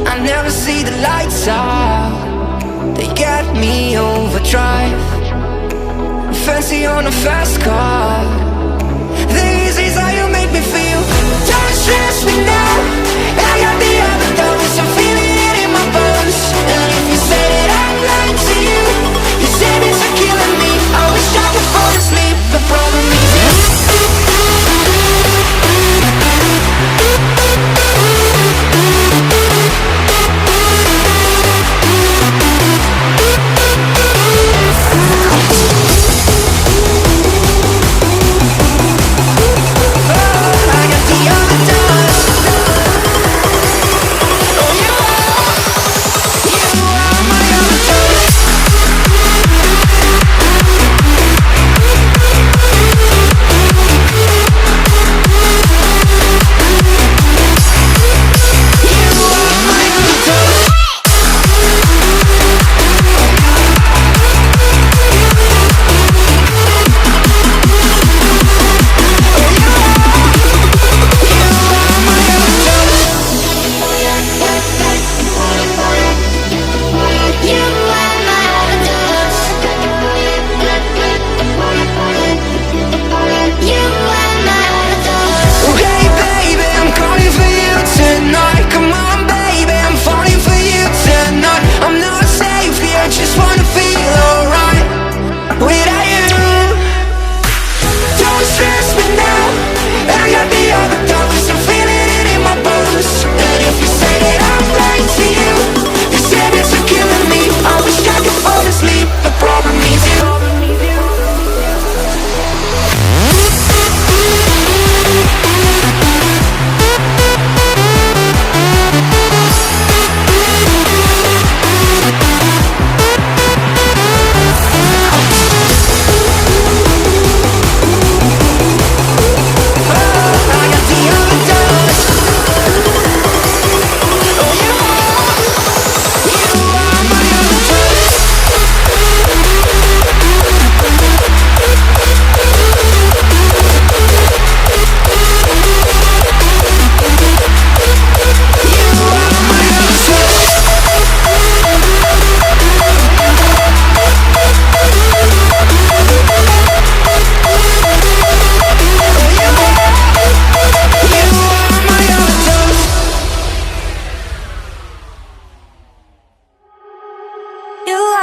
I never see the lights out, they got me overdrive. Fancy on a fast car, this is how you make me feel. Don't stress me now, I got the overdose, I'm feeling it in my bones. And if you say that I'm lying to you, you say it's are killing me. I wish I could fall asleep, the problem is you.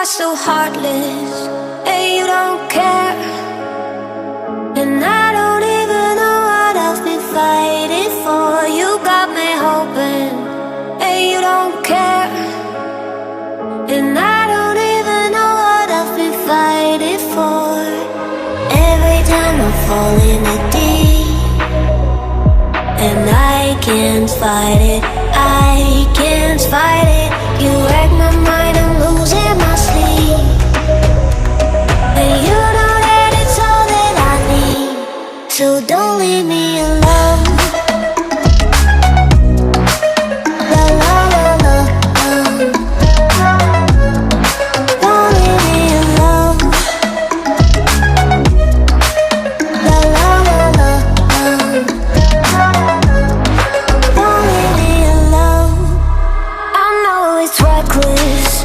So heartless, and you don't care. And I don't even know what I've been fighting for. You got me hoping, and you don't care. And I don't even know what I've been fighting for. Every time I fall in the deep, and I can't fight it, I can't fight it. You wreck my mind, I'm losing my sleep. And you know that it's all that I need, so don't leave me alone. La la la la, don't leave me alone. La la la la, don't leave me alone. I know it's reckless,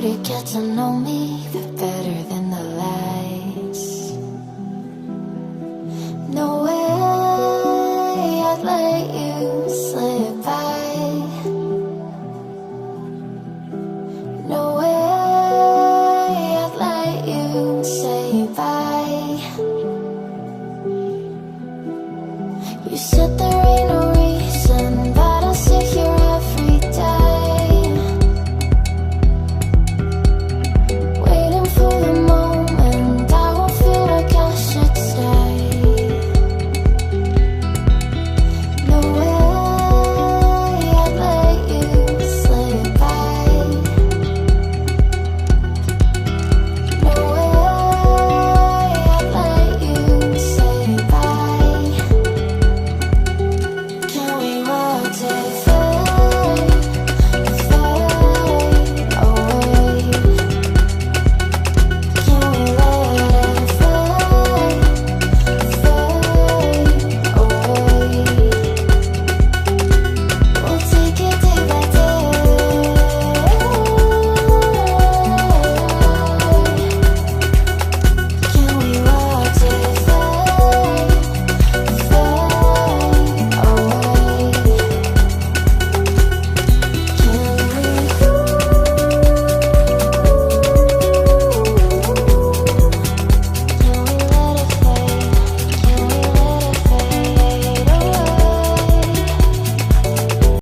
harder to get to know me, the better.